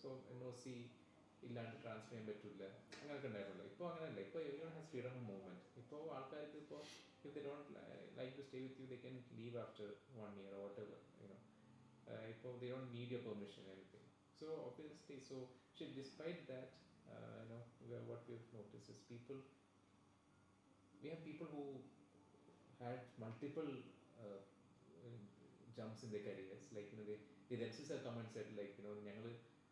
So NOC ഇല്ലാണ്ട് transfer ചെയ്യാൻ പറ്റില്ല, അങ്ങനെയൊക്കെ ഉണ്ടായിട്ടുള്ളൂ. ഇപ്പോൾ അങ്ങനെയല്ല. ഇപ്പോൾ everyone has freedom of movement. ഇപ്പോൾ ആൾക്കാർക്ക് ഇപ്പോൾ if they don't like to stay with you they can leave after 1 year or whatever, ഇപ്പോൾ they don't need your permission anything. So obviously, despite that, what we've noticed is we have people who had multiple uh, jumps in their careers. Like, they themselves have come and said, like,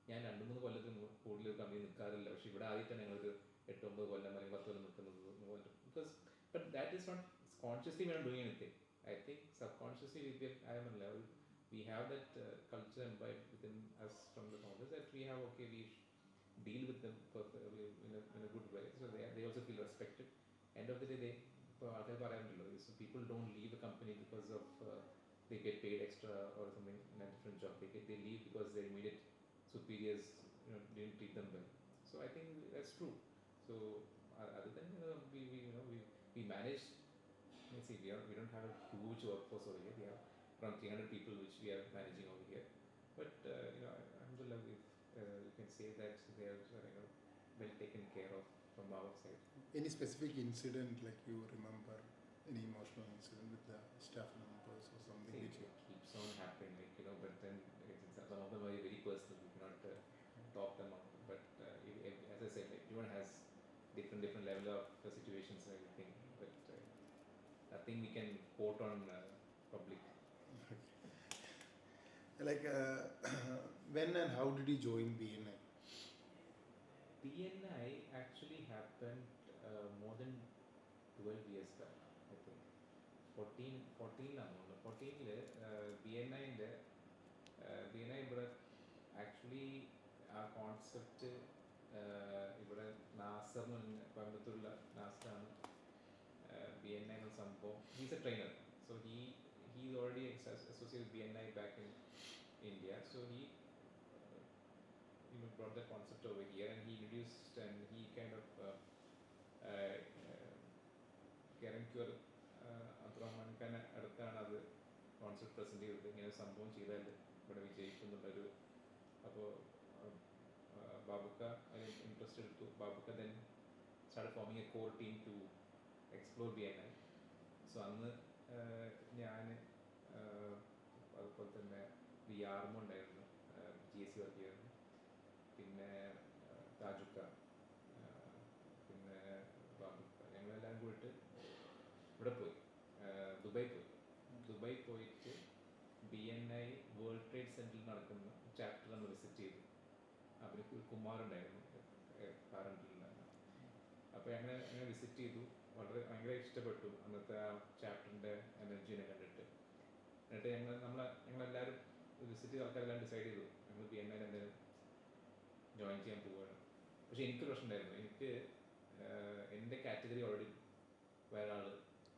ഞാൻ 2-3 കൊല്ലത്തിന് കൂടുതൽ company നിൽക്കാറില്ല, പക്ഷെ ഇവിടെ ആദ്യമായിട്ടാണ് ഞങ്ങളൊരു 8-9 കൊല്ലം അല്ലെങ്കിൽ 10 കൊല്ലം നിൽക്കുന്നത്. Because but that is not consciously we are doing anything. I think subconsciously I am on level, we have that culture imbibed within us from the founders, that we have, okay, we deal with them in a good way, so they also feel respected. End of the day, ഇപ്പോൾ ആൾക്കാർ പറയാറുണ്ടല്ലോ, people don't leave a company because of they get paid extra or something in a different job. They leave because their immediate superiors didn't treat them well. So I think that's true. So other than we manage. See, we don't have a huge workforce over here. We have around 300 people which we are managing over here. But alhamdulillah, you can say that they are well taken care of from our side. Any specific incident like you remember? Any emotional incident with the staff members or something? It keeps on happening, but then some of them are very personal. We cannot talk them out. But as I said, everyone has different level of situations and everything. But nothing we can quote on public. Like when and how did you join BNI? BNI actually happened more than 12 years back, I think. 14 BNI ഇവിടെ actually ആ concept ഇവിടെ Nasar കോയമ്പത്തൂരിലുള്ള നാസറാണ് BNI എന്ന സംഭവം. He's A trainer, so he's already associated with BNI back in India, so he brought the concept over here and he introduced and he kind of Karancure Abdurrahman Khan അടുത്താണ് അത് concept present ചെയ്തത്. ഇങ്ങനെ സംഭവം ചെയ്താൽ ഇവിടെ വിജയിക്കുന്നുള്ളൊരു. അപ്പോൾ ബാബുക്ക അതിന് interest എടുത്തു. Babukka then started forming a core team to explore BNI. So അന്ന് ഞാൻ അതുപോലെ തന്നെ വിആർമോ ഉണ്ടായിരുന്നു, GSC വർക്ക് ചെയ്യായിരുന്നു, പിന്നെ താജുക്ക, പിന്നെ ബാബുക്ക, ഞങ്ങളെല്ലാം കൂടിയിട്ട് ഇവിടെ പോയി, ദുബായ് പോയിട്ട് BNI വേൾഡ് ട്രേഡ് സെൻറ്ററിൽ നടക്കുന്ന ചാപ്റ്റർ നമ്മൾ വിസിറ്റ് ചെയ്തു. അവർ കുമാർ ഉണ്ടായിരുന്നു കാറൻറ്റിലുണ്ടായിരുന്നു. അപ്പോൾ അങ്ങനെ വിസിറ്റ് ചെയ്തു. ഭയങ്കര ഇഷ്ടപ്പെട്ടു അന്നത്തെ ആ ചാപ്റ്ററിൻ്റെ എനർജീനെ കണ്ടിട്ട്. എന്നിട്ട് ഞങ്ങളെല്ലാവരും വിസിറ്റ് ചെയ്ത ആൾക്കാരെല്ലാം ഡിസൈഡ് ചെയ്തു ഞങ്ങൾ BNI എന്തെങ്കിലും ജോയിൻ ചെയ്യാൻ പോവുകയാണ്. പക്ഷേ എനിക്കൊരു പ്രശ്നം ഉണ്ടായിരുന്നു. എനിക്ക് എൻ്റെ കാറ്റഗറി ഓൾറെഡി വേറെ ആൾ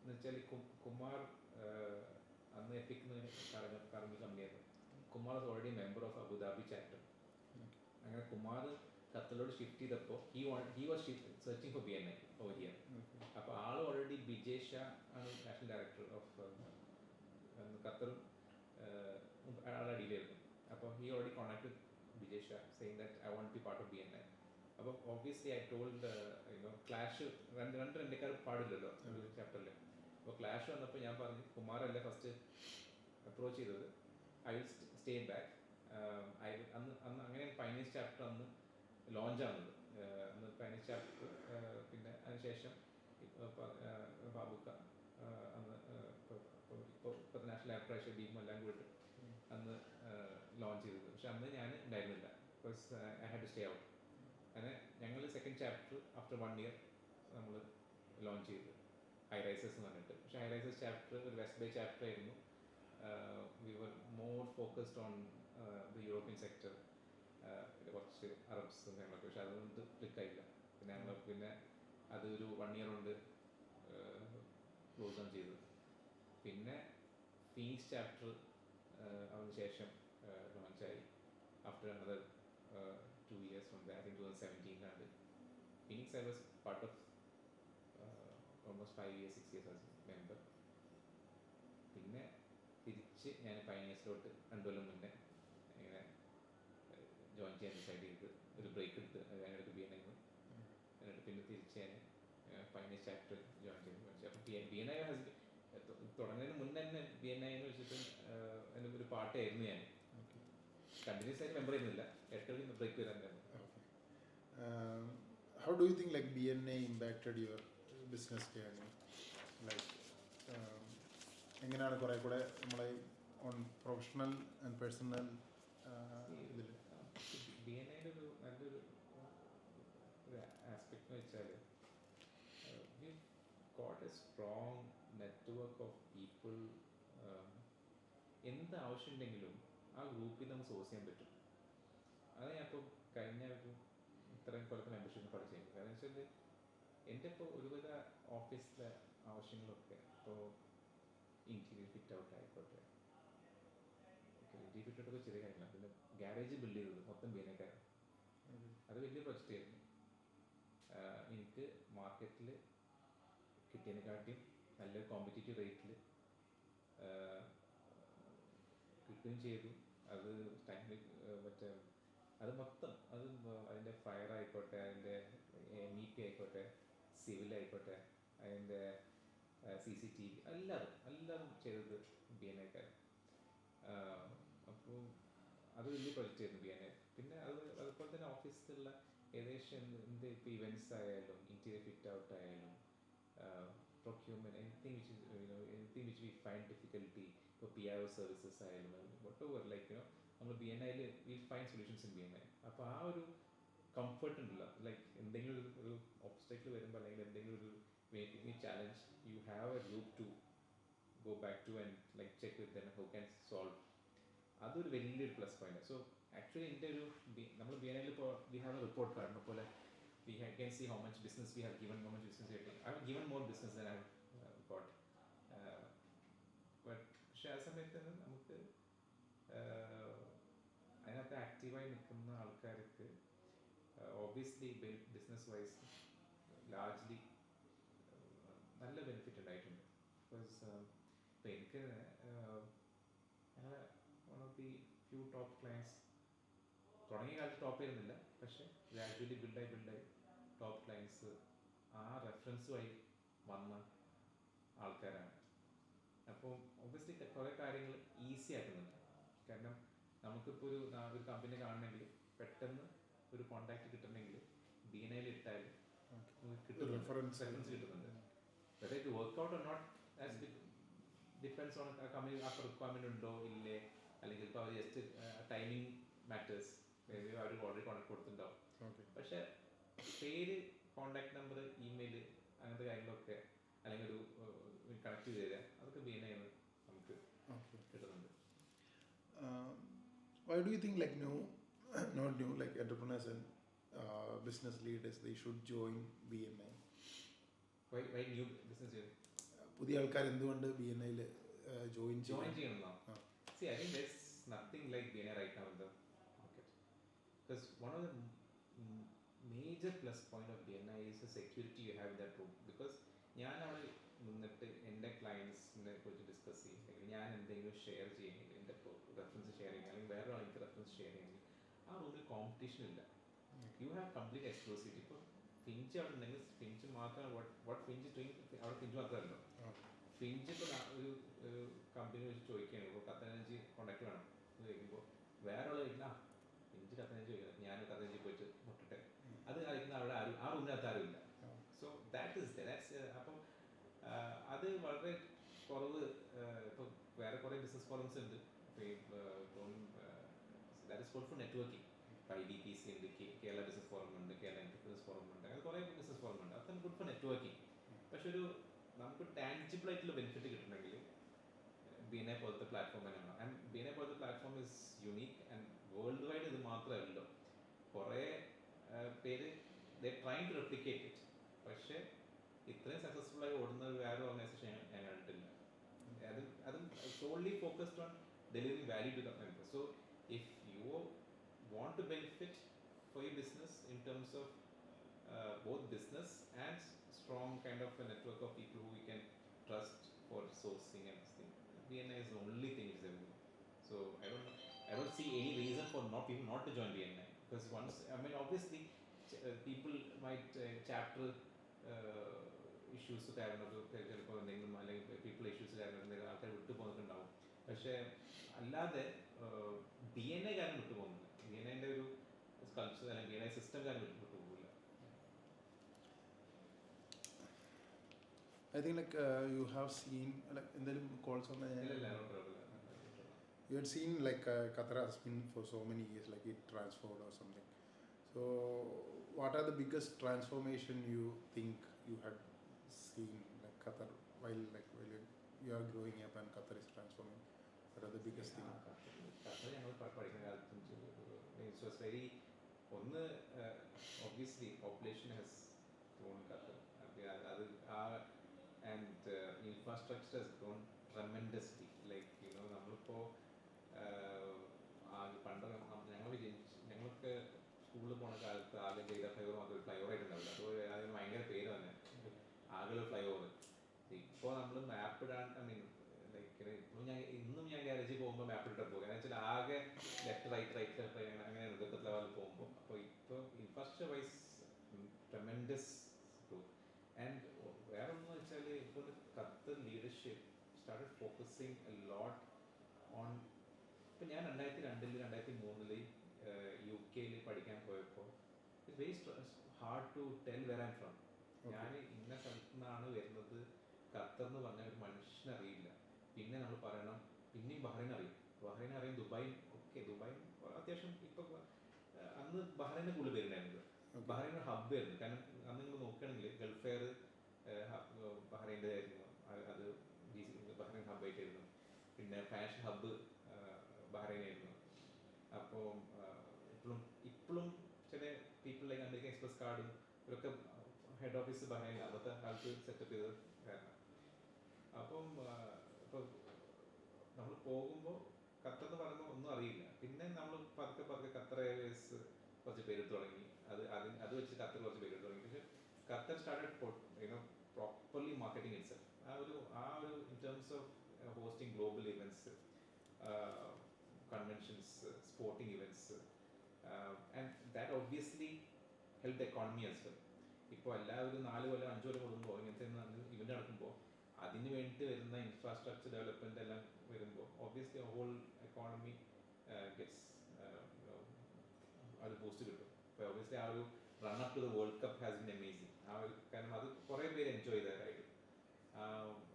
എന്ന് വെച്ചാൽ കുമാർ അന്ന് എത്തിക്കുന്ന കറങ്ങി കമ്പനിയായിരുന്നു. Kumar was already member of Abu Dhabi chapter. അങ്ങനെ കുമാർ ഖത്തറിലോട്ട് ഷിഫ്റ്റ് ചെയ്തപ്പോൾ he was searching for BNI over here. അപ്പോൾ ആൾ ഓൾറെഡി ബിജയ് ഷാ ആണ് നാഷണൽ ഡയറക്ടർ ഓഫ് ഖത്തറും ആളുടെ അടിയിലായിരുന്നു. അപ്പോൾ he already contacted Bijay Shah saying that I want to be part of BNI. അപ്പോൾ obviously I told clash രണ്ട് രണ്ടേക്കാർ പാടില്ലല്ലോ ഒരു ചാപ്റ്ററിൽ. അപ്പോൾ ക്ലാഷ് വന്നപ്പോൾ ഞാൻ പറഞ്ഞു കുമാറല്ല ഫസ്റ്റ് അപ്രോച്ച് ചെയ്തത്, ഐ വിൽ സ്റ്റേ ബാക്ക്. അന്ന് അങ്ങനെ പൈനീസ് ചാപ്റ്റർ അന്ന് ലോഞ്ചാണത്, അന്ന് പൈനീസ് ചാപ്റ്റർ. പിന്നെ അതിനുശേഷം ബാബുക്ക അന്ന് ഇപ്പോൾ നാഷണൽ ആപ്രേഷൻ ടീമും എല്ലാം കൂടിയിട്ട് അന്ന് ലോഞ്ച് ചെയ്തത്. പക്ഷെ അന്ന് ഞാൻ ഉണ്ടായിരുന്നില്ല, because I had to stay out. അങ്ങനെ ഞങ്ങൾ സെക്കൻഡ് ചാപ്റ്റർ ആഫ്റ്റർ 1 year നമ്മൾ ലോഞ്ച് ചെയ്തു, ഹൈ റൈസേഴ്സ് എന്ന് പറഞ്ഞിട്ട്. പക്ഷേ ഹൈ റൈസേഴ്സ് ചാപ്റ്റർ ഒരു വെസ്റ്റ് ബേ ചാപ്റ്റർ ആയിരുന്നു. We were more focused on the European sector, കുറച്ച് അറബ്സ് ഞങ്ങളൊക്കെ. പക്ഷെ അതുകൊണ്ട് ക്ലിക്കായില്ല. പിന്നെ പിന്നെ അതൊരു 1 year കൊണ്ട് ക്ലോസ് ഓൺ ചെയ്തു. പിന്നെ ഫീനിക്സ് ചാപ്റ്റർ അതിന് ശേഷം ലോഞ്ചായി after another 2 years from that, in 2017. Phoenix I was part of almost 5 years, 6 years as a member. പിന്നെ തിരിച്ച് ഞാൻ പൈനീസിലോട്ട് 2 കൊല്ലം മുന്നേ ഇങ്ങനെ ജോയിൻ ചെയ്യാൻ ഡിസൈഡ് ചെയ്ത് ഒരു ബ്രേക്ക് എടുത്ത് അതിനിടയ്ക്ക് BNI എന്നിട്ട് പിന്നെ തിരിച്ച് ഞാൻ ഫൈനൽ ചാപ്റ്റർ ജോയിൻ ചെയ്തു. അപ്പോൾ BNI തുടങ്ങുന്നതിന് മുന്നേ തന്നെ BNI എന്ന് വെച്ചിട്ട് എൻ്റെ ഒരു പാർട്ടിയായിരുന്നു ഞാൻ. കണ്ടിന്യൂസ് ആയിട്ട് മെമ്പർ ചെയ്യുന്നില്ല, ഇടയ്ക്ക് ബ്രേക്ക് വരാൻ. How do you think like BNI impacted your business journey? Like എങ്ങനെയാണ് കുറേ കൂടെ നമ്മളെ ഓൺ പ്രൊഫഷണൽ ആൻഡ് പേഴ്സണൽ ഇതിൽ BNIയുടെ ഒരു നല്ലൊരു ആസ്പെക്ട് എന്ന് വെച്ചാൽ we got A strong network of people. എന്ത് ആവശ്യമുണ്ടെങ്കിലും ആ ഗ്രൂപ്പിൽ നമുക്ക് സോഴ്സ് ചെയ്യാൻ പറ്റും. അത് ഞാൻ ഇപ്പോൾ കഴിഞ്ഞ ഒരു ഇത്രയും കൊല്ലത്തെ മെമ്പർഷിപ്പ് പഠിച്ചിരുന്നു. കാരണം വെച്ചാൽ എൻ്റെ ഇപ്പോൾ ഒരുവിധ ഓഫീസിലെ ആവശ്യങ്ങളൊക്കെ ഇപ്പോൾ ഇൻറ്റീരിയർ ഫിറ്റ് ഔട്ട് ആയിക്കോട്ടെ, ഇൻറ്റീരിയർ ഫിറ്റ് ഔട്ടൊക്കെ ചെറിയ കാര്യമില്ല. പിന്നെ ഗ്യാരേജ് ബിൽഡ് ചെയ്തത് മൊത്തം BNIക്കാരാണ്. അത് വലിയ പ്രൊജക്റ്റ് ആയിരുന്നു. എനിക്ക് മാർക്കറ്റിൽ കിട്ടിയതിനെക്കാട്ടിയും നല്ല കോമ്പറ്റീറ്റീവ് റേറ്റിൽ കിട്ടുകയും ചെയ്തു. അത് ടൈമിൽ മറ്റേ അത് മൊത്തം അത് അതിൻ്റെ ഫയർ ആയിക്കോട്ടെ, അതിൻ്റെ MEP ആയിക്കോട്ടെ, സിവിൽ ആയിക്കോട്ടെ, അതിൻ്റെ CCTV എല്ലാതും ചെയ്തത് BNIക്കാർ. അപ്പോൾ അത് വലിയ പ്രൊജക്റ്റ് ആയിരുന്നു BNI. പിന്നെ അതുപോലെ തന്നെ ഓഫീസിലുള്ള ഏകദേശം എന്ത് ഇപ്പോൾ ഇവൻറ്റ്സ് ആയാലും ഇൻറ്റീരിയർ ഫിറ്റ് ഔട്ട് ആയാലും procurement, anything which we find difficulty, ഇപ്പോൾ PRO സർവീസസ് ആയാലും whatever, like നമ്മൾ BNIയിൽ we find solutions in BNI. അപ്പോൾ ആ ഒരു കംഫർട്ട് ഉണ്ടല്ലോ, ലൈക്ക് എന്തെങ്കിലും ഒരു ഒബ്സ്റ്റക്കിൾ വരുമ്പോൾ അല്ലെങ്കിൽ എന്തെങ്കിലും ഒരു making challenge, you have a group to go back to and like check with them how can solve. അതൊരു വലിയൊരു പ്ലസ് പോയിന്റ്. സോ ആക്ച്വലി എൻ്റെ ഒരു നമ്മൾ BNIയിൽ ഇപ്പോൾ വി ഹാവ് എ റിപ്പോർട്ട് കാർഡിനെ പോലെ we can see how much business we have given, how much business we have taken. I have given more business than I have got. But പക്ഷേ ആ സമയത്ത് നമുക്ക് അതിനകത്ത് ആക്റ്റീവായി നിൽക്കുന്ന ആൾക്കാർക്ക് ഒബ്വിയസ്ലി ബിസിനസ് വൈസ് ലാർജ്ലി നല്ല ബെനിഫിറ്റ് ഉണ്ടായിട്ടുണ്ട്. ബിക്കോസ് ഇപ്പോൾ എനിക്ക് one of the few top clients തുടങ്ങിയ കാലത്ത് ടോപ്പ് ആയിരുന്നില്ല, പക്ഷേ ഗ്രാജുവലി ബിൽഡായി ടോപ്പ് ക്ലയൻസ് ആ റെഫറൻസ് വഴി വന്ന ആൾക്കാരാണ്. അപ്പോൾ ഒബ്വിയസ്ലി കുറേ കാര്യങ്ങൾ ഈസി ആക്കുന്നുണ്ട്. കാരണം നമുക്കിപ്പോൾ ഒരു കമ്പനി കാണണമെങ്കിൽ പെട്ടെന്ന് ഒരു കോണ്ടാക്ട് കിട്ടണമെങ്കിൽ BNIയിൽ ഇട്ടാൽ റെഫറൻസ് കിട്ടുന്നുണ്ട്. Whether it work out or not as depends on company ആ റിക്വയർമെൻറ്റ് ഉണ്ടോ ഇല്ലേ, അല്ലെങ്കിൽ ഇപ്പോൾ അവർ ജസ്റ്റ് ടൈമിംഗ് മാറ്റേഴ്സ്, അവർ ഓൾറെഡി കോൺടാക്ട് കൊടുത്തിട്ടുണ്ടാവും. പക്ഷേ പേര്, കോൺടാക്ട് നമ്പർ, ഇമെയിൽ അങ്ങനത്തെ കാര്യങ്ങളൊക്കെ അല്ലെങ്കിൽ ഒരു കണക്ട് ചെയ്ത് തരാം, അതൊക്കെ BNIയിൽ നമുക്ക് കിട്ടുന്നുണ്ട്. Why do you think like not new, like entrepreneurs and business leaders, they should join BNI? Why new business leader? പുതിയ ആൾക്കാർ എന്തുകൊണ്ട് BNIയിൽ join ചെയ്യണമെന്നോ? See, I think there's nothing like BNI right now in the market. Because one of the major plus point of BNI is the security you have in that room. Because ഞാൻ അവിടെ നിന്നിട്ട് എൻ്റെ ക്ലയൻസിനെ കുറിച്ച് discuss ചെയ്യും, അല്ലെങ്കിൽ ഞാൻ എന്തെങ്കിലും share ചെയ്യണമെങ്കിൽ, എൻ്റെ റെഫറൻസ് ഷെയർ ചെയ്യണമെങ്കിൽ, അല്ലെങ്കിൽ വേറെ ആൾക്ക് റെഫറൻസ് ഷെയർ ചെയ്യണമെങ്കിൽ ആ റൂമിൽ കോമ്പറ്റീഷൻ ഇല്ല. You have complete exclusivity. ഇപ്പോൾ ഫിഞ്ച് അവിടെ ഉണ്ടെങ്കിൽ ഫിഞ്ച് മാത്രമാണ് വാട്ട് ഫിഞ്ച് ഡൂയിങ്, അവിടെ ഫിഞ്ച് മാത്രമല്ലോ. ഫിഞ്ച് ഇപ്പോൾ ഒരു കമ്പനി വെച്ച് ചോദിക്കുകയാണ്, ഇപ്പോൾ 15 കോണ്ടാക്ട് വേണം എന്ന് ചോദിക്കുമ്പോൾ വേറെ ഉള്ള ഇല്ല, ഫിഞ്ച് 15 ചോദിക്കുന്നത്, ഞാൻ 15 പോയിട്ട് മുട്ടട്ടെ, അത് കളിക്കുന്ന അവിടെ ആരും ആ റൂമിനകത്ത് ആരും ഇല്ല. സോ ദാറ്റ്സ് അപ്പം അത് വളരെ കുറവ്. ഇപ്പോൾ വേറെ കുറേ ബിസിനസ് ഫോറംസ് ഉണ്ട്, ഇപ്പം that is good for networking. ഇപ്പോൾ IDPC ഉണ്ട്, കേരള ബിസിനസ് ഫോറം ഉണ്ട്, കേരള എൻ്റർപ്രൈസ് ഫോറം ഉണ്ട്, അങ്ങനെ കുറേ ബിസിനസ് ഫോറം ഉണ്ട്. അതൊക്കെ ഗുഡ് ഫോർ നെറ്റ്വർക്കിംഗ്. പക്ഷെ ഒരു നമുക്ക് ടാൻജിബിൾ ആയിട്ടുള്ള ബെനിഫിറ്റ് കിട്ടണമെങ്കിൽ BNI പോലത്തെ പ്ലാറ്റ്ഫോം തന്നെയാണ്. ആൻഡ് BNI പോലത്തെ platform is unique and world wide. ഇത് മാത്രമല്ലോ, കുറേ പേര് they trying to replicate it, പക്ഷേ ഇത്രയും സക്സസ്ഫുള്ളായി ഓടുന്ന വേറെ ഓർഗനൈസേഷൻ ഞാൻ കണ്ടിട്ടില്ല. അതും solely focused on delivering value to the members. So if you want to benefit for your business in terms of both business and strong kind of a network of people who you can trust for sourcing and this thing, BNI is the only thing which is available. So I don't know. I don't see any reason for people not to join BNI, because once, I mean, obviously people might chapter issues കാരണം ചിലപ്പോൾ എന്തെങ്കിലും അല്ലെങ്കിൽ people issues കാരണം എന്തെങ്കിലും ആൾക്കാർ വിട്ടു പോകുന്നുണ്ടാവും. പക്ഷേ അല്ലാതെ DNA കാരണം വിട്ടു പോകുന്നില്ല. DNA ഒരു കൾച്ചർ അല്ലെങ്കിൽ DNA സിസ്റ്റം കാരണം വിട്ടു പോകില്ല. I think like you have seen like in the calls on you had seen like Qatar has been for so many years, like it transformed or something. So what are the biggest transformation you think you had seen like Qatar while you are growing up and Qatar is transforming? What are the biggest thing? Qatar ഞങ്ങൾ പഠിക്കുന്ന കാലത്തും it's was very ഒന്ന് obviously population has grown Qatar. അത് ആ and infrastructure has grown tremendously. Like നമ്മളിപ്പോൾ പണ്ട് ഞങ്ങൾക്ക് സ്കൂളിൽ പോണ കാലത്ത് ആകെ ചെയ്ത ഫ്ലൈ ഓവർ മാത്രം ഫ്ലൈ ഓവർ ആയിട്ടുണ്ടാവില്ല. അതുപോലെ അതിന് ഭയങ്കര പേര് തന്നെ ആകെ ഫ്ലൈ ഓവർ. ഇപ്പോൾ നമ്മൾ മാപ്പ് ഇടാൻ ഐ മീൻ ലൈക്ക് ഇന്നും ഞാൻ ഗ്യാരേജിൽ പോകുമ്പോൾ മാപ്പ് ഇട്ടിട്ട് പോകുക. കാരണം വെച്ചാൽ ആകെ ലെഫ്റ്റ് റൈറ്റ് അങ്ങനെ ഇതൊക്കെ ലെവലിൽ പോകുമ്പോൾ. അപ്പോൾ ഇപ്പോൾ infrastructure wise tremendous growth. And വേറെ ഒന്നും വെച്ചാൽ ഇപ്പോൾ Qatar leadership started focusing a lot on. ഇപ്പം ഞാൻ 2002 2003 UK പഠിക്കാൻ പോയപ്പോൾ it's very hard to tell where I am from. ഞാൻ ഇന്ന സ്ഥലത്തു നിന്നാണ് വരുന്നത്. ഖത്തർ എന്ന് പറഞ്ഞാൽ ഒരു മനുഷ്യനെ അറിയില്ല. പിന്നെ നമ്മൾ പറയണം പിന്നെയും ബഹ്റൈൻ അറിയും ദുബായ്. ഓക്കെ, ദുബായ് അത്യാവശ്യം ഇപ്പം അന്ന് ബഹ്റൈനെ കൂടുതൽ പേരുണ്ടായിരുന്നത്. ബഹ്റൈൻ ഒരു ഹബ്ബ് ആയിരുന്നു. കാരണം അന്ന് നിങ്ങൾ നോക്കുകയാണെങ്കിൽ ഗൾഫ് ഫെയർ ബഹ്റൈൻ്റെ ആയിരുന്നു. അത് ബഹ്റൈൻ ഹബ്ബായിട്ടായിരുന്നു. പിന്നെ ഫാഷൻ ഹബ്ബ് ബഹ്റൈനായിരുന്നു. അപ്പോൾ ഇപ്പോഴും ചില പീപ്പിൾ ലൈക്ക് അമേരിക്കൻ എക്സ്പ്രസ് കാർഡും ഇവരൊക്കെ ഹെഡ് ഓഫീസ് ബഹ്റൈൻ അന്നത്തെ കാലത്ത് സെറ്റപ്പ് ചെയ്ത് കാരണം. അപ്പം ഇപ്പോൾ നമ്മൾ പോകുമ്പോൾ ഖത്തർ എന്ന് പറയുമ്പോൾ ഒന്നും അറിയില്ല. പിന്നെ നമ്മൾ പതുക്കെ ഖത്തർ എയർവേസ് കുറച്ച് പേരെടുത്ത് തുടങ്ങി. അത് വെച്ച് ഖത്തർ കുറച്ച് പേരെടുത്ത് തുടങ്ങി. പക്ഷേ Qatar started properly marketing itself. ആ ഒരു in terms of hosting global events, conventions, sporting events, and that obviously helped the economy as well. ഇപ്പോൾ എല്ലാവരും 4 കൊല്ലം 5 കൊല്ലം കൂടുമ്പോൾ ഇങ്ങനത്തെ ഇവൻ്റ് നടക്കുമ്പോൾ അതിന് വേണ്ടി വരുന്ന ഇൻഫ്രാസ്ട്രക്ചർ ഡെവലപ്മെൻ്റ് എല്ലാം വരുമ്പോൾ ഒബ്വിയസ്ലി ഹോൾ എക്കോണമി ഗെറ്റ്സ് അത് ബൂസ്റ്റ് കിട്ടും. അപ്പോൾ ഒബ്വിയസ്ലി ആ ഒരു run up to the world cup has been amazing. ആ ഒരു കാരണം അത് കുറേ പേര് എൻജോയ് ചെയ്തതായിട്ട്.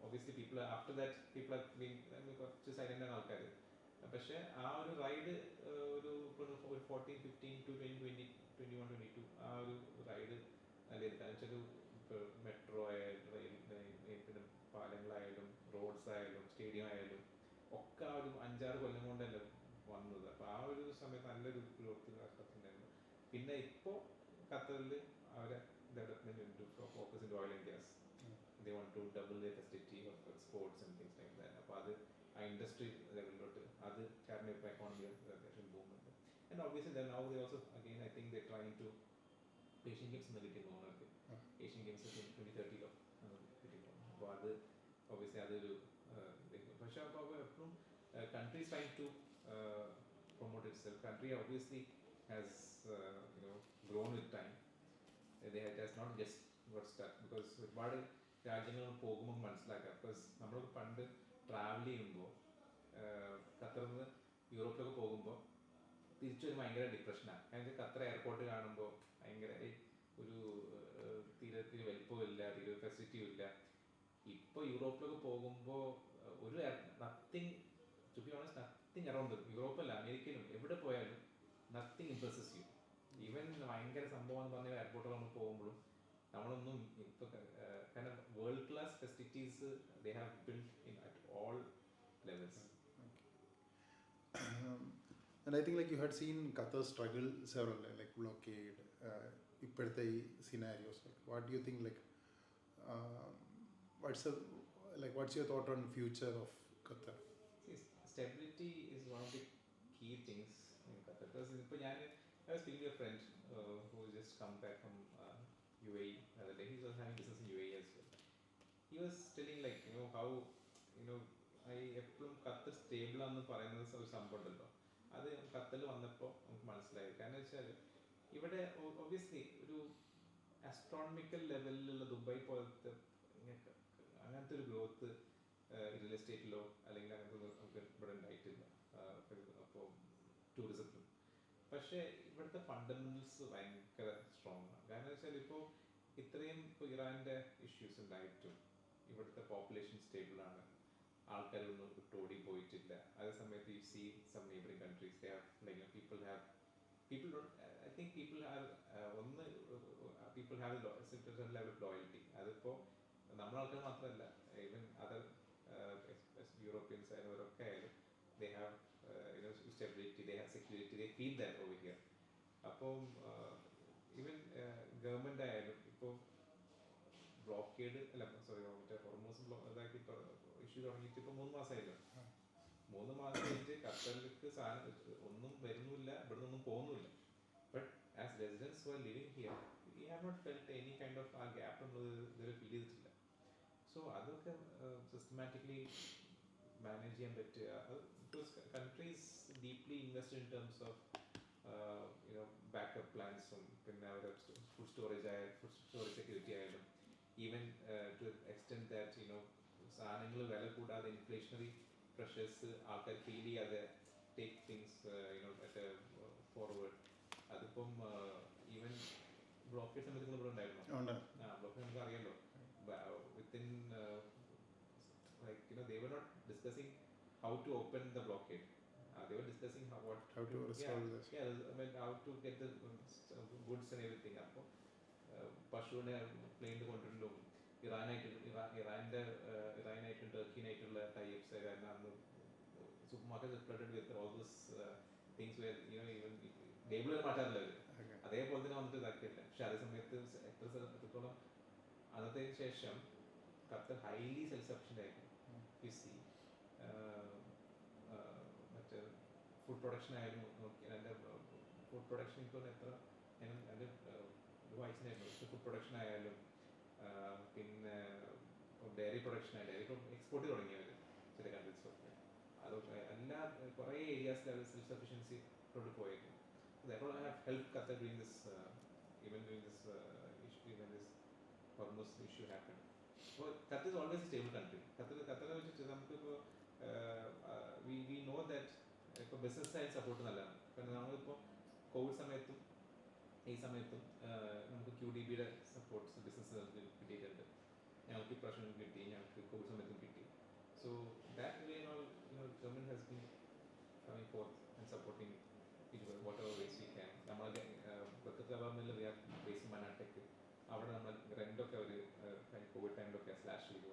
Obviously people after that people are been കുറച്ച് സൈലൻ്റാണ് ആൾക്കാർ. പക്ഷേ ആ ഒരു റൈഡ് ഒരു 14, 15 to 20, 21, 22 ആ ഒരു റൈഡ് നല്ല കാരണം വെച്ചാൽ മെട്രോ ആയാലും പിന്നെ പാലങ്ങളായാലും റോഡ്സ് ആയാലും സ്റ്റേഡിയം ആയാലും ഒക്കെ ആ ഒരു 5-6 കൊല്ലം കൊണ്ടല്ലേ വന്നത്. അപ്പോൾ ആ ഒരു സമയത്ത് നല്ലൊരു ഗ്രോത്ത് ഖത്തറിനായിരുന്നു. പിന്നെ ഇപ്പോൾ ഖത്തറിൽ അവരെ development focus in oil and gas. they want to double their facility of exports and things like that. അപ്പോൾ അത് ആ ഇൻഡസ്ട്രി ലെവലിലോട്ട് അത് കാരണം ഇപ്പോൾ എക്കോണമി ബൂമുണ്ട്. And obviously then now they also again I think they're trying to Asian games എന്ന് കിട്ടിയിരുന്നു അവർക്ക്. ഏഷ്യൻ ഗെയിംസ് 2030 കിട്ടിയിരുന്നു. അപ്പോൾ അത് ഒബ്വിയസ്ലി അതൊരു പക്ഷേ അപ്പോൾ എപ്പോഴും country is trying to promote itself. Country obviously has grown with time. It has not just got stuck because ഒരുപാട് രാജ്യങ്ങൾ പോകുമ്പോൾ മനസ്സിലാക്കാം. ബിക്കോസ് നമ്മൾ പണ്ട് ട്രാവൽ ചെയ്യുമ്പോൾ ഖത്തറിൽ നിന്ന് യൂറോപ്പിലൊക്കെ പോകുമ്പോൾ തിരിച്ചു വരുമ്പോൾ ഭയങ്കര ഡിപ്രഷനാണ്. കാരണം ഖത്തർ എയർപോർട്ട് കാണുമ്പോൾ ഭയങ്കര ഒരു തീരെ വലിപ്പമില്ല, തീരെ ഫെസിലിറ്റിയും ഇല്ല. ഇപ്പോൾ യൂറോപ്പിലൊക്കെ പോകുമ്പോൾ ഒരു nothing to be honest nothing around യൂറോപ്പല്ല അമേരിക്കയിലും എവിടെ പോയാലും നത്തിങ് ഇംപ്രസസ് യു. ഈവൻ ഭയങ്കര സംഭവം എന്ന് പറഞ്ഞ എയർപോർട്ടിൽ നമ്മൾ പോകുമ്പോഴും നമ്മളൊന്നും ഇപ്പോൾ കാരണം world class facilities they have build in at all levels. And I think like you had seen Qatar struggle several like blockade, ഇപ്പോഴത്തെ ഈ scenarios. Like what do you think like what's your thought on future of Qatar? See, stability is one of the key things in Qatar. Because ഇപ്പോൾ I was speaking to a friend who just come back from UAE the other day. He was having business in UAE as well. He was telling like how I എപ്പോഴും Qatar stable ആണെന്ന് പറയുന്നത് ഒരു സംഭവം ഉണ്ടല്ലോ. അത് ഖത്തറിൽ വന്നപ്പോൾ നമുക്ക് മനസ്സിലായി. കാരണം വെച്ചാൽ ഇവിടെ ഒബ്വിയസ്ലി ഒരു ആസ്ട്രോണമിക്കൽ ലെവലിലുള്ള ദുബായ് പോലത്തെ അങ്ങനത്തെ ഒരു ഗ്രോത്ത് റിയൽ എസ്റ്റേറ്റിലോ അല്ലെങ്കിൽ അങ്ങനത്തെ നമുക്ക് ഇവിടെ ഉണ്ടായിട്ടില്ല. അപ്പോൾ ടൂറിസത്തിലും. പക്ഷേ ഇവിടുത്തെ ഫണ്ടമെന്റൽസ് ഭയങ്കര സ്ട്രോങ് ആണ്. കാരണം വെച്ചാൽ ഇപ്പോൾ ഇത്രയും ഇപ്പോൾ ഇറാൻ്റെ ഇഷ്യൂസ് ഉണ്ടായിട്ടും ഇവിടുത്തെ പോപ്പുലേഷൻ സ്റ്റേബിൾ ആണ്, ആൾക്കാരൊന്നും വിട്ടോടി പോയിട്ടില്ല. അതേ സമയത്ത് you see some neighbouring countries they have like people don't I think people have ഒന്ന് people have a certain level of loyalty. അതിപ്പോൾ നമ്മുടെ ആൾക്കാർ മാത്രമല്ല, ഈവൻ അതർ യൂറോപ്യൻസ് അവരൊക്കെ ആയാലും they have stability, they have security, they feel that over here. അപ്പം even government ആയാലും ഇപ്പോൾ ബ്ലോക്കേഡ് അല്ല സോറി മറ്റേ ഹോർമോസ് ഇതാക്കി ഇപ്പോൾ ഇഷ്യൂ തുടങ്ങിയിട്ട് ഇപ്പോൾ 3 മാസമായില്ലോ. 3 മാസം കഴിഞ്ഞിട്ട് ഖത്തറിലേക്ക് സാധനം ഒന്നും വരുന്നില്ല, ഇവിടെ നിന്നൊന്നും പോകുന്നില്ല. But as residents who are living here we have not felt any kind of ആ ഗ്യാപ്പ് നമ്മൾ ഇതുവരെ ഫീൽ ചെയ്തിട്ടില്ല. സോ അതൊക്കെ സിസ്റ്റമാറ്റിക്കലി മാനേജ് ചെയ്യാൻ പറ്റുക. Because countries deeply invest in terms of backup പ്ലാൻസും പിന്നെ അവരുടെ ഫുഡ് സ്റ്റോറേജ് സെക്യൂരിറ്റി ആയാലും ഈവൻ ടു എക്സ്റ്റെൻഡ് ദാറ്റ് സാധനങ്ങൾ വില കൂടാതെ ഇൻഫ്ലേഷണറി പ്രഷേഴ്സ് ആൾക്കാർ ഫീൽ ചെയ്യാതെ ടേക്ക് തിങ്സ് ഫോർവേഡ്. അതിപ്പം ഈവൻ ബ്ലോക്കേഡ് സമയത്ത് നിങ്ങൾ ഇവിടെ ഉണ്ടായിരുന്നു. ബ്ലോക്കേഡ് നമുക്ക് അറിയാമല്ലോ. Within they were not discussing how to open the blockade. They were discussing how to resolve this. I mean, how to get the goods and everything. അപ്പോൾ പശുവിനെ പ്ലെയിനിൽ കൊണ്ടുവരലും ഇറാനായിട്ടും ടർക്കിനായിട്ടുള്ള ടൈപ്സ് കാരണം അന്ന് supermarket flooded with all this things where even label മാറ്റാറില്ല അവർ. അതേപോലെ തന്നെ വന്നിട്ട് ഇതാക്കിയില്ല. പക്ഷെ അതേ സമയത്ത് എത്രത്തോളം അന്നത്തേക്ക് ശേഷം ഖത്തർ ഹൈലി സെൽഫ് സഫിഷ്യൻ്റ് ആയിരുന്നു. യു സി മറ്റേ ഫുഡ് പ്രൊഡക്ഷൻ ആയിരുന്നു നോക്കി. എൻ്റെ ഫുഡ് പ്രൊഡക്ഷൻ ഇപ്പോൾ എത്ര എൻ്റെ വായിച്ചിട്ടുണ്ടായിരുന്നു. ഫുഡ് പ്രൊഡക്ഷൻ ആയാലും പിന്നെ ഡയറി പ്രൊഡക്ഷൻ ആയാലും ഡയറി എക്സ്പോർട്ട് തുടങ്ങിയവർ ചില കൺട്രീസൊക്കെ അതൊക്കെ എല്ലാ കുറേ ഏരിയാസിൽ അവർ സെൽഫ് സഫിഷ്യൻസിലോട്ട് പോയിരുന്നു. Therefore, I have helped Qatar during this, even during this issue, when this Hormuz issue happened. So Qatar is always a stable country. Qatar വെച്ചിട്ട് നമുക്കിപ്പോൾ we know that ഇപ്പോൾ ബിസിനസ് സൈഡ് സപ്പോർട്ട് നല്ലതാണ്. കാരണം നമ്മളിപ്പോൾ Covid സമയത്തും ഈ സമയത്തും നമുക്ക് QDBയുടെ സപ്പോർട്ട്സ് ബിസിനസ് കിട്ടിയിട്ടുണ്ട്. ഞങ്ങൾക്ക് ഇപ്രാവശ്യം കിട്ടി, ഞങ്ങൾക്ക് കോവിഡ് സമയത്തും കിട്ടി. So that way government has been coming fourth and supporting whatever ways we can. നമ്മളെ ബക്കത്ത് ഗവൺമെൻറ്റിൽ വി ആർ ബേസ് മനാട്ടെക്ക് അവിടെ നമ്മൾ റെൻ്റൊക്കെ ഒരു കോവിഡ് ടൈമിലൊക്കെ സ്ലാഷ് ചെയ്തു.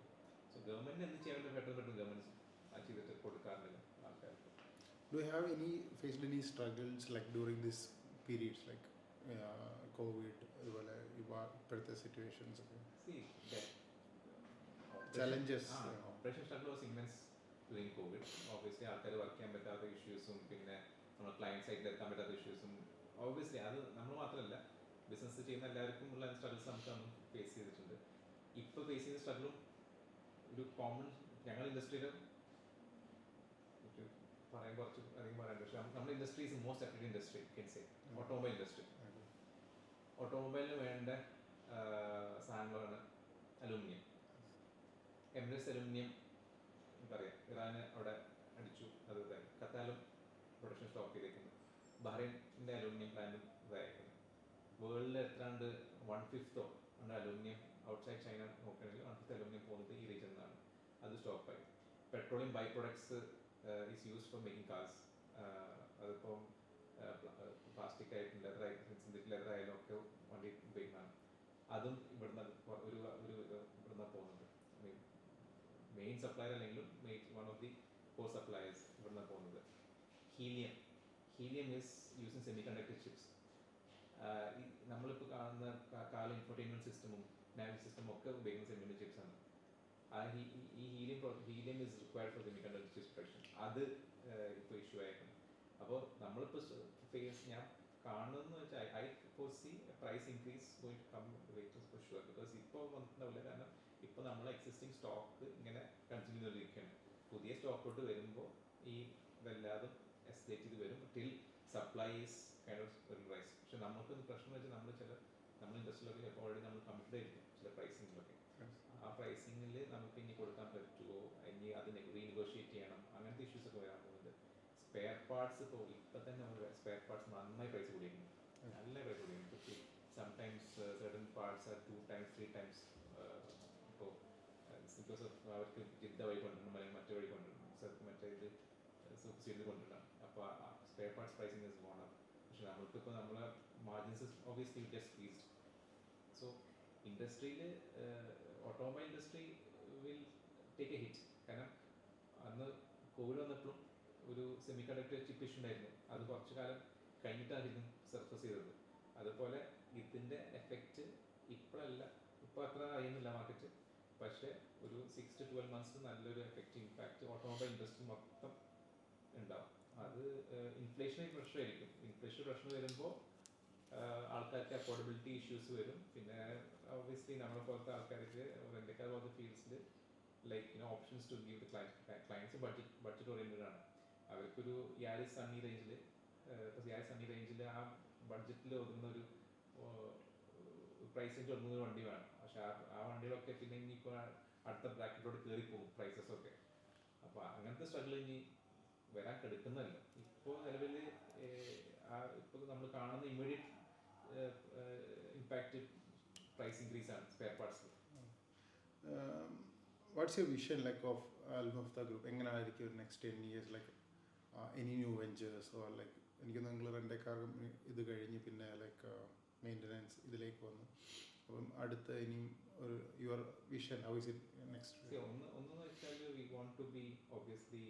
സോ ഗവൺമെൻറ് എന്ത് ചെയ്യാൻ പെട്ടെന്ന് ഗവൺമെൻറ് ചെയ്തിട്ട് കൊടുക്കാറുണ്ട് ആൾക്കാർക്ക്. Do you have faced any struggles like during this periods like COVID അതുപോലെ ഇപ്പോഴത്തെ സിറ്റുവേഷൻസ് ഒക്കെ? Challenges. Operation struggle was immense during COVID. Obviously ആൾക്കാർ വർക്ക് ചെയ്യാൻ പറ്റാത്ത ഇഷ്യൂസും പിന്നെ നമ്മൾ ക്ലയൻറ്റ് സൈഡിൽ എത്താൻ പറ്റാത്ത ഇഷ്യൂസും ഓബ്വിയസ്ലി അത് നമ്മൾ മാത്രമല്ല ബിസിനസ് ചെയ്യുന്ന എല്ലാവർക്കും ഉള്ള സ്ട്രഗിൾസ് നമുക്ക് ഫേസ് ചെയ്തിട്ടുണ്ട്. ഇപ്പോൾ ഫേസ് ചെയ്യുന്ന സ്ട്രഗിളും ഒരു കോമൺ ഞങ്ങളുടെ ഇൻഡസ്ട്രിയിൽ പറയാൻ കുറച്ച് അധികം പറയാനുണ്ട്. പക്ഷേ നമ്മുടെ industry is most affected industry can say automobile industry. ഓട്ടോമൊബൈലിന് വേണ്ട സാധനങ്ങളാണ് അലൂമിനിയം. എമിറേറ്റ്സ് അലൂമിനിയം പറയാം ഇറാന് അവിടെ അടിച്ചു, അത് ഇതായി. ഖത്താലും പ്രൊഡക്ഷൻ സ്റ്റോപ്പ് ചെയ്തേക്കുന്നു. ബഹ്റൈൻ്റെ അലൂമിനിയം പ്ലാന്റും ഇതായിരിക്കുന്നു. വേൾഡിൽ എത്രാണ്ട് 1/5 ആണ് അലൂമിനിയം ഔട്ട്സൈഡ് ചൈന നോക്കുകയാണെങ്കിൽ 1/5 അലൂമിനിയം പോകുന്നത് ഈ റീജിയനിൽ നിന്നാണ്. അത് സ്റ്റോപ്പായി. Petroleum by products is used for making cars. അതിപ്പം പ്ലാസ്റ്റിക് ആയിട്ടും സിന്തറ്റിക് ലെതർ ആയാലും ഒക്കെ വണ്ടി ഉപയോഗിക്കുന്നതാണ്. അതും ഇവിടുന്ന് ഇവിടുന്ന് പോകുന്നുണ്ട്. മെയിൻ സപ്ലയർ അല്ലെങ്കിലും one of the core suppliers ഇവിടുന്ന് പോകുന്നത്. Helium is using semiconductor chips. നമ്മളിപ്പോൾ കാണുന്ന കാല ഇൻഫോർടൈൻമെൻറ്റ് സിസ്റ്റമും നാവിഗേഷൻ സിസ്റ്റമും ഒക്കെ ഉപയോഗിക്കുന്ന സെമി കണ്ടക്ടർ ചിപ്സാണ്. ഈ helium is required for semiconductor chips production. അത് ഇപ്പോൾ ഇഷ്യൂ ആയിരുന്നു. അപ്പോൾ നമ്മളിപ്പോൾ ഞാൻ കാണുന്നതെന്ന് വെച്ചാൽ I foresee price increase going to come wait for sure. Because ഇപ്പോൾ വന്നിട്ടുണ്ടാവില്ല. കാരണം ഇപ്പോൾ നമ്മളെ എക്സിസ്റ്റിംഗ് സ്റ്റോക്ക് ഇങ്ങനെ കണ്ടിന്യൂ ചെയ്തിരിക്കുകയാണ്. പുതിയ സ്റ്റോക്കോട്ട് വരുമ്പോൾ ഈ ഇതെല്ലാതും എസ്കലേറ്റ് ചെയ്ത് വരും till supply is kind of rise. പക്ഷെ നമുക്കൊന്ന് പ്രശ്നം വെച്ചാൽ നമ്മൾ ഇൻഡസ്ട്രിയിലൊക്കെ ചിലപ്പോൾ ഓൾറെഡി നമ്മൾ കമ്മിറ്റഡ് ആയിരിക്കും ചില പ്രൈസിങ്ങിലൊക്കെ. ആ പ്രൈസിങ്ങിൽ നമുക്ക് ഇനി കൊടുക്കാൻ പറ്റുമോ, ഇനി അത് റീനെഗോഷിയേറ്റ് ചെയ്യണം, അങ്ങനത്തെ ഇഷ്യൂസ് ഒക്കെ വരാൻ പോകുന്നത്. സ്പെയർ പാർട്സ് ഇപ്പോൾ തന്നെ നമ്മൾ സ്പെയർ പാർട്സ് നന്നായി പ്രൈസ് കൂടിയിരുന്നു, നല്ല പ്രൈസ് കൂടിയിരുന്നു. Sometimes certain parts are 2 times 3 times ഇപ്പോൾ ബിക്കോസ് ഓഫ് അവർക്ക് ജിദ്ദ വഴി കൊണ്ടുവരണം അല്ലെങ്കിൽ മറ്റു വഴി കൊണ്ടുവരണം, മറ്റേ ഇത് സബ്സിഡി കൊണ്ടുവരണം. അപ്പോൾ spare parts pricing is gone up. പക്ഷെ നമ്മൾക്കിപ്പോൾ നമ്മളെ margins obviously just squeezed. So ഇൻഡസ്ട്രിയിൽ automobile industry will take a hit. കാരണം അന്ന് കോവിഡ് വന്നപ്പോഴും ഒരു സെമി കണ്ടക്ടർ ചിപ്പ് ഇഷ്യൂ ഉണ്ടായിരുന്നു. അത് കുറച്ച് കാലം കഴിഞ്ഞിട്ടായിരുന്നു സർഫസ് ചെയ്തത്. അതുപോലെ ഇതിൻ്റെ എഫക്റ്റ് ഇപ്പോഴല്ല, ഇപ്പോൾ അത്ര അറിയുന്നില്ല മാർക്കറ്റ്. പക്ഷേ ഒരു 6 to 12 months നല്ലൊരു എഫക്റ്റ് ഇമ്പാക്റ്റ് ഓട്ടോമൊബൈൽ ഇൻഡസ്ട്രി മൊത്തം ഉണ്ടാവും. അത് ഇൻഫ്ലേഷണറി പ്രഷർ ആയിരിക്കും. ഇൻഫ്ലേഷൻ പ്രഷർ വരുമ്പോൾ ആൾക്കാർക്ക് അഫോർഡബിലിറ്റി ഇഷ്യൂസ് വരും. പിന്നെ ഒബ്വിയസ്ലി നമ്മളെ പോലത്തെ ആൾക്കാർക്ക് റെൻ്റെക്കാർ പോലത്തെ ഫീൽഡ്സിൽ like options to give the clients budget oriented ആണ്. അവർക്കൊരു യാരിസ് സണ്ണി റേഞ്ചിൽ ആ ബഡ്ജറ്റിൽ ഒതുങ്ങുന്നൊരു പ്രൈസ് റേഞ്ച് ഒതുങ്ങുന്ന വണ്ടി വേണം. പക്ഷെ ആ വണ്ടികളൊക്കെ പിന്നെ ഇനിയിപ്പോൾ അടുത്ത ബ്രാക്കറ്റിലോട്ട് കയറിപ്പോകും പ്രൈസസൊക്കെ. അപ്പോൾ അങ്ങനത്തെ സ്ട്രഗിൾ ഇനി വരാൻ കെടുക്കുന്നതല്ല. ഇപ്പോൾ നിലവിൽ ഇപ്പോൾ നമ്മൾ കാണുന്ന ഇമ്മീഡിയറ്റ് ഇമ്പാക്റ്റ് പ്രൈസ് ഇൻക്രീസ് ആണ് സ്പെയർ പാർട്സിൽ. What's your vision like of Almufta group? എങ്ങനെയായിരിക്കും next 10 years, like any new ventures or like എനിക്ക് നിങ്ങൾ റെൻ്റെക്കാർ ഇത് കഴിഞ്ഞ് പിന്നെ ലൈക്ക് മെയിൻ്റനൻസ് ഇതിലേക്ക് വന്നു. അപ്പം അടുത്ത ഇനിയും ഒരു your vision how is it next? ഒന്നെന്ന് വെച്ചാൽ we want to be obviously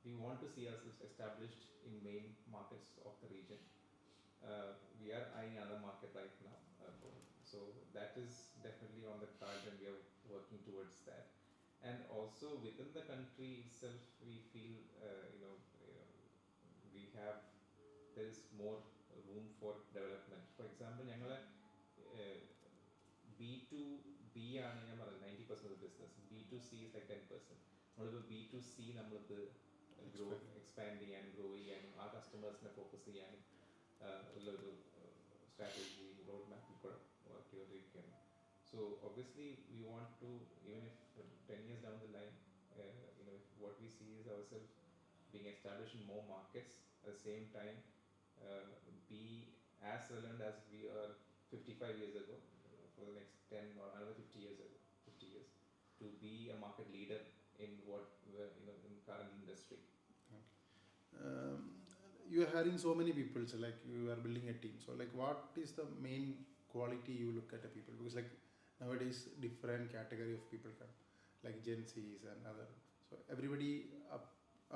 we want to see ourselves established in main markets of the region. We are eyeing another market right now, so that is definitely on the card and we are working towards that. And also within the country itself we feel there is more room for development. For example, ഞങ്ങളെ B2B ആണ് ഞാൻ പറഞ്ഞത് 90% of the business. B2C is like 10%. നമ്മളിപ്പോൾ B2C നമ്മളിത് expand ചെയ്യാനും grow ചെയ്യാനും ആ കസ്റ്റമേഴ്സിനെ ഫോക്കസ് ചെയ്യാനും ഉള്ളൊരു സ്ട്രാറ്റജി റോഡ് മാപ്പിൽ കൂടെ വർക്ക് ചെയ്തുകൊണ്ടിരിക്കുകയാണ്. So obviously we want to, even if 10 years down the line, what we see is ourselves being established in more markets, at the same time be as relevant as we are 55 years ago, for the next 10 or another 50 years, to be a market leader in what in current industry. You are hiring so many people, so like you are building a team. So like what is the main quality you look at a people? Because like nowadays different category of people come, like Gen Zs and other. So everybody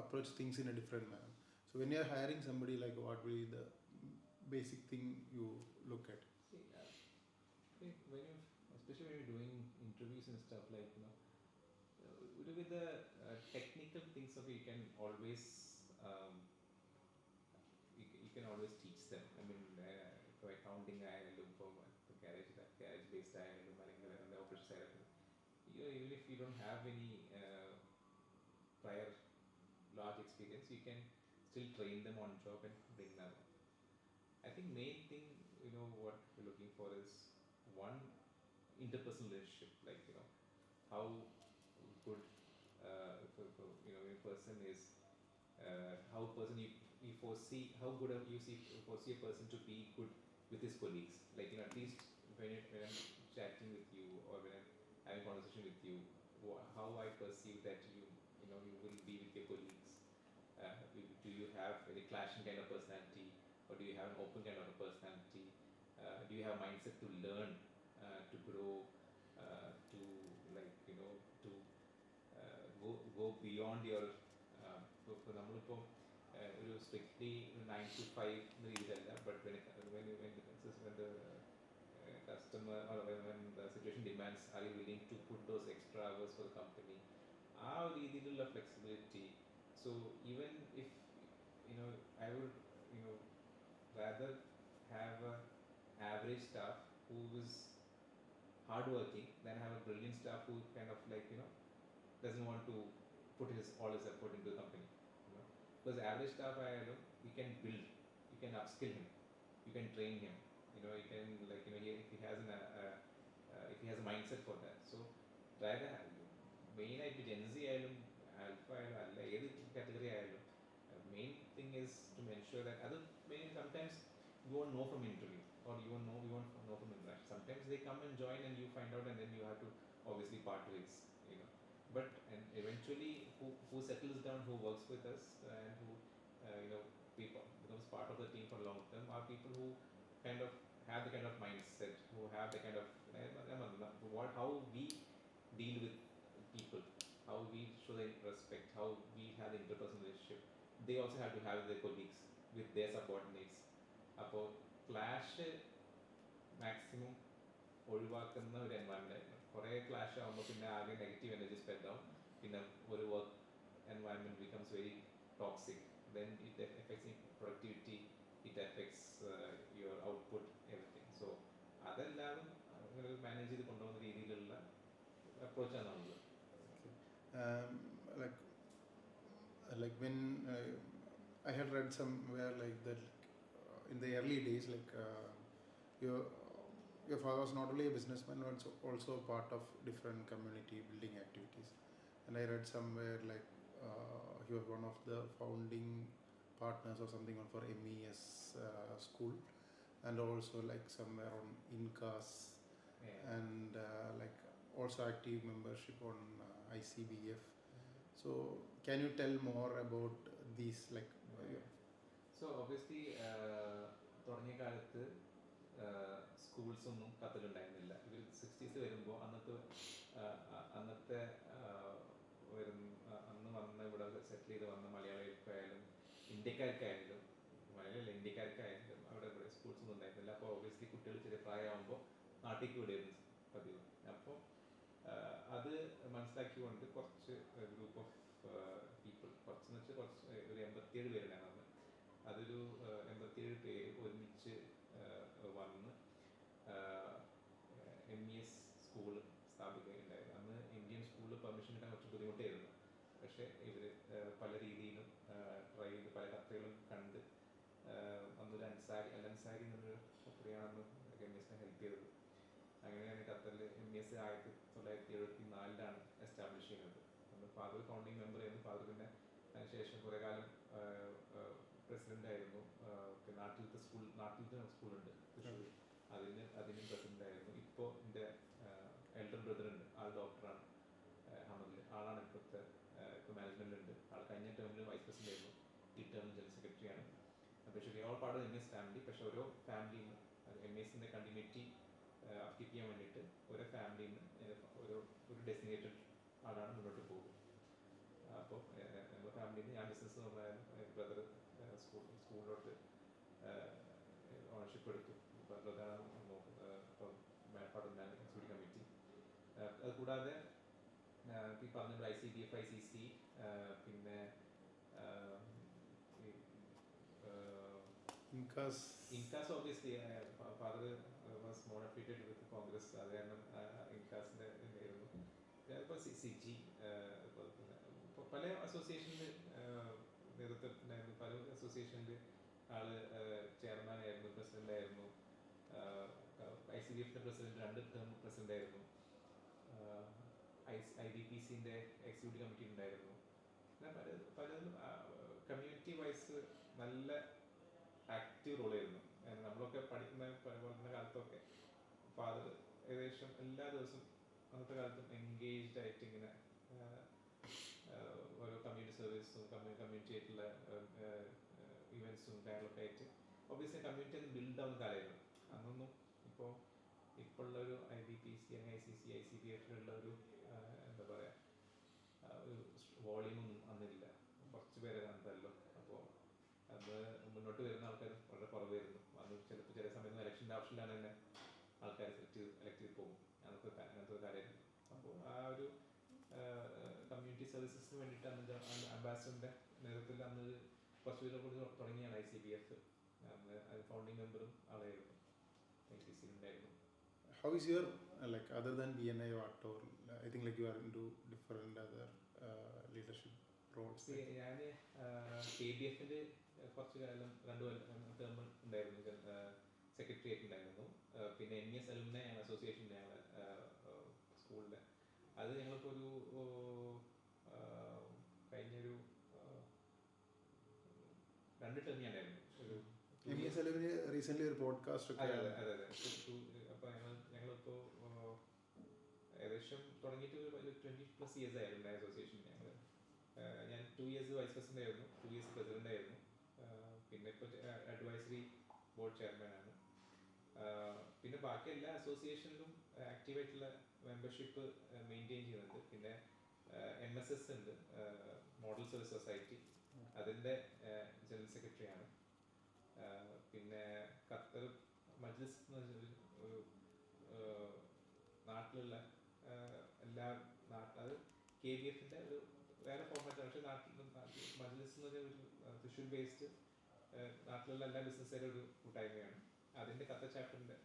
approach things in a different manner. So when you are hiring somebody, like what will be the basic thing you look at? See, especially when you're doing interviews and stuff, like with the technical things of you can always always teach them. I mean, for accounting ആയാലും for garage based ആയാലും അല്ലെങ്കിൽ the operation side ആയാലും, even if you don't have any prior large experience, you can still train them on job and bring them up. I think main thing what we're looking for is one, interpersonal relationship, like how good a person is, how person you foresee, how good you foresee a person to be good with his colleagues. Like at least when I'm chatting with you or when I'm having conversation with you, how I perceive that you will be with your colleagues. Do you have a clashing kind of personality, or do you have an open kind of a personality? Do you have a mindset to learn, to grow, to like to go beyond your നമ്മളിപ്പോൾ ഒരു strictly 9 to 5 എന്ന രീതിയിലല്ല, but when the customer or when the situation demands, are you willing to put those extra hours for the company? ആ ഒരു രീതിയിലുള്ള flexibility. So even if I would rather have a average staff who is hardworking than have a brilliant staff who kind of like doesn't want to put all his effort into the company. because average staff ആയാലും you can build, you can upskill him, you can train him, you know, you can like, you know, if he has if he has a mindset for that. So rather main ആയിട്ട് ജെൻസി ആയാലും alpha ആയാലും അല്ല ഏത് category ആയാലും main thing is to ensure that other maybe sometimes you won't know from interview, or you won't know from interaction. Sometimes they come and join and you find out, and then you have to obviously part ways, you know. But and eventually who settles down, who works with us, and who you know, people becomes part of the team for long term are people who kind of have the kind of mindset, who have the kind of what, how we deal with people, how we show the respect, how we have the interpersonal relationship. They also have to have their colleagues with their subordinates. അപ്പോൾ clash maximum ഒഴിവാക്കുന്ന ഒരു environment ആയിരുന്നു. കുറേ clash ആകുമ്പോൾ പിന്നെ ആകെ negative energy spread ആവും, പിന്നെ ഒരു work environment becomes very toxic, then it effects productivity, it effects your output, everything. So അതെല്ലാം മാനേജ് ചെയ്ത് കൊണ്ടുപോകുന്ന രീതിയിലുള്ള അപ്രോച്ചാണ് നമ്മൾ. Like when I had read somewhere like that in the early days, like your father was not only a businessman but also part of different community building activities, and I read somewhere like he was one of the founding partners or something for MES school, and also like somewhere on INCAS, and like also active membership on ICBF. So can you tell more about these, like So obviously തുടങ്ങിയ കാലത്ത് schools ഒന്നും ഖത്തറിലുണ്ടായിരുന്നില്ല. ഇവർ 60s വരുമ്പോൾ അന്നത്തെ അന്ന് വന്ന ഇവിടെ സെറ്റിൽ ചെയ്ത് വന്ന മലയാളികൾക്കായാലും ഇന്ത്യക്കാർക്കായാലും, മലയാളിയല്ല ഇന്ത്യക്കാർക്കായാലും അവിടെ ഇവിടെ സ്കൂൾസ് ഒന്നും ഉണ്ടായിരുന്നില്ല. അപ്പോൾ ഒബ്വിയസ്ലി കുട്ടികൾ ചെറിയ പ്രായമാകുമ്പോൾ നാട്ടിലേക്ക് വിടുകയായിരുന്നു പതിവ്. അപ്പോൾ അത് മനസ്സിലാക്കിക്കൊണ്ട് കുറച്ച് ഗ്രൂപ്പ് ഓഫ് പീപ്പിൾ, കുറച്ചെന്ന് വെച്ചാൽ കുറച്ച് ഒരു 87 പേരുണ്ടായിരുന്നു അന്ന്. അതൊരു 87 പേര് ഒരുമിച്ച് വന്ന് MES സ്കൂൾ സ്ഥാപിക്കുകയുണ്ടായിരുന്നു. അന്ന് ഇന്ത്യൻ സ്കൂളിൽ പെർമിഷൻ കിട്ടാൻ കുറച്ച് ബുദ്ധിമുട്ടായിരുന്നു. പക്ഷേ ഇവർ പല രീതിയിലും ട്രൈ ചെയ്ത് പല കത്തുകളും കണ്ട് അന്നൊരു അൻസാരി എന്നൊരു കപ്പടിയാണെന്ന് MESനെ ഹെൽപ്പ് ചെയ്തത്. അങ്ങനെയാണ് ഖത്തറിൽ MES 1974 എസ്റ്റാബ്ലിഷ് ചെയ്യുന്നത്. നമ്മൾ ഫാദർ ഫൗണ്ടിങ് മെമ്പർ ആയിരുന്നു. ഫാദർ പിന്നെ അതിനുശേഷം കുറേ കാലം പ്രസിഡന്റ് ആയിരുന്നു. നാട്ടിലത്തെ സ്കൂളുണ്ട് തൃശ്ശൂർ, അതിനും പ്രസിഡന്റ് ആയിരുന്നു. ഇപ്പോൾ എൻ്റെ എൽഡർ ബ്രദർ ഉണ്ട്, ആൾ ഡോക്ടറാണ്, ഹമദിൽ. ആളാണ് ഇപ്പോൾ മാനേജ്മെൻറ്റിലുണ്ട്. ആൾ കഴിഞ്ഞ ടേമിൽ വൈസ് പ്രസിഡന്റ് ആയിരുന്നു, ഈ ടേമിൽ ജനറൽ സെക്രട്ടറിയാണ്. പക്ഷേ we all part of MES family. പക്ഷേ ഓരോ ഫാമിലിയിൽ നിന്ന് MESൻ്റെ കണ്ടിന്യൂറ്റി അപ്കീപ്പ് ചെയ്യാൻ വേണ്ടിയിട്ട് ഓരോ ഫാമിലിയിൽ നിന്ന് ഒരു ഡെസിഗ്നേറ്റഡ് ആളാണ് മുന്നോട്ട് പോകും. അപ്പോൾ നമ്മുടെ ഫാമിലിയിൽ നിന്ന് ഞാൻ ബിസിനസ് നോക്കാനും ബ്രദർ സ്കൂളിലോട്ട് ഓണർഷിപ്പ് എടുത്തു. ബ്രദറാണ് ഇപ്പം പാർട്ട് ഓഫ് എക്സിക്യൂട്ടീവ് കമ്മിറ്റി. അത് കൂടാതെ ഈ പറഞ്ഞ ICBF, ICC, പിന്നെ INCAS obviously father was more affiliated വിത്ത് കോൺഗ്രസ്, അത് കാരണം ഇൻകാസിൻ്റെ ഉണ്ടായിരുന്നു. ഇപ്പോൾ CG, പല അസോസിയേഷനിൽ നേതൃത്വത്തിനായിരുന്നു. പല അസോസിയേഷനിൽ ആൾ ചെയർമാനായിരുന്നു, പ്രസിഡൻ്റായിരുന്നു. ICBFൻ്റെ പ്രസിഡന്റ് 2 ടേം പ്രസിഡൻ്റായിരുന്നു. IBPCൻ്റെ എക്സിക്യൂട്ടീവ് കമ്മിറ്റി ഉണ്ടായിരുന്നു. പലതും കമ്മ്യൂണിറ്റി വൈസ് നല്ല ആക്റ്റീവ് റോളായിരുന്നു. നമ്മളൊക്കെ പഠിക്കുന്ന കാലത്തൊക്കെ ഫാദർ ഏകദേശം എല്ലാ ദിവസവും അന്നത്തെ കാലത്തും എൻഗേജ്ഡ് ആയിട്ട് ഇങ്ങനെ ഓരോ കമ്മ്യൂണിറ്റി സർവീസും കമ്മ്യൂണിറ്റി ആയിട്ടുള്ള ഇവൻറ്റ്സും കാര്യങ്ങളൊക്കെ ആയിട്ട് ഒബ്വിയസ്ലി കമ്മ്യൂണിറ്റി ഒന്ന് ബിൽഡ് ആവുന്ന കാലമായിരുന്നു. അന്നൊന്നും ഇപ്പോഴുള്ളൊരു IBPC അല്ലെങ്കിൽ ICC, ICBFിലുള്ള ഒരു എന്താ പറയുക ഒരു വോളിയൊന്നും അന്നില്ല. കുറച്ച് പേരെ കണ്ടല്ലോ. അപ്പോൾ അത് മുന്നോട്ട് വരുന്ന ആൾക്കാർ വളരെ കുറവായിരുന്നു. അന്ന് ചിലപ്പോൾ ചില സമയത്ത് ഇലക്ഷൻ്റെ ഓപ്ഷനിലാണ് തന്നെ ആൾക്കാർ എലക്ട് ചെയ്ത് പോകും. അങ്ങനത്തെ കാര്യമായിരുന്നു. അപ്പോൾ ആ ഒരു കമ്മ്യൂണിറ്റി സർവീസസിന് വേണ്ടിയിട്ട് അന്ന് അംബാസിഡറിൻ്റെ നേതൃത്വത്തിൽ അന്ന് കുറച്ച് പേരെ കൂടി തുടങ്ങിയാണ് ICBF. അന്ന് ഫൗണ്ടിങ് മെമ്പറും ആളായിരുന്നു, ICC ഉണ്ടായിരുന്നു. How is your like other than BNI or I think like you are into different other leadership roles? ഞാൻ KBF കുറച്ച് കാലം 2 ടേം ഉണ്ടായിരുന്നു, സെക്രട്ടേറിയറ്റ് ഉണ്ടായിരുന്നു. പിന്നെ MES അലുമിനി അസോസിയേഷൻ ഞങ്ങൾ സ്കൂളിൽ, അത് ഞങ്ങളിപ്പോൾ ഒരു കഴിഞ്ഞൊരു 2 ടേം ഞാൻ ഉണ്ടായിരുന്നു. ഒരു MES അലുമിനി റീസെന്റ് ഒരു പോഡ്കാസ്റ്റ് ഒക്കെ. അതെ. അപ്പോൾ ഞങ്ങളിപ്പോൾ ഏകദേശം തുടങ്ങിയിട്ട് ഒരു 20+ ഇയേഴ്സ് ആയിരുന്നു അസോസിയേഷൻ. ഞാൻ 2 ഇയേഴ്സ് വൈസ് പ്രസിഡന്റ് ആയിരുന്നു, 2 ഇയേഴ്സ് പ്രസിഡന്റ് ആയിരുന്നു. പിന്നെ ഇപ്പോൾ അഡ്വൈസറി ബോർഡ് ചെയർമാനാണ്. പിന്നെ ബാക്കി എല്ലാ അസോസിയേഷനിലും ആക്റ്റീവായിട്ടുള്ള മെമ്പർഷിപ്പ് മെയിൻറ്റെയിൻ ചെയ്യുന്നുണ്ട്. പിന്നെ MSS ഉണ്ട്, മോഡൽ സർവീസ് സൊസൈറ്റി, അതിൻ്റെ ജനറൽ സെക്രട്ടറി ആണ്. പിന്നെ ഖത്തർ മജ്ലിസ് എന്ന് പറഞ്ഞൊരു ഒരു നാട്ടിലുള്ള എല്ലാ അത് KBF ഒരു വേറെ ഫോർമാറ്റാണ്. പക്ഷേ മജ്ലിസ് എന്ന് പറഞ്ഞ ഒരു തൃശ്ശൂർ ബേസ്ഡ് നാട്ടിലുള്ള എല്ലാ ബിസിനസ്സുകാരും ഒരു കൂട്ടായ്മയാണ്. അതിൻ്റെ ഖത്തർ ചാപ്റ്ററിൻ്റെ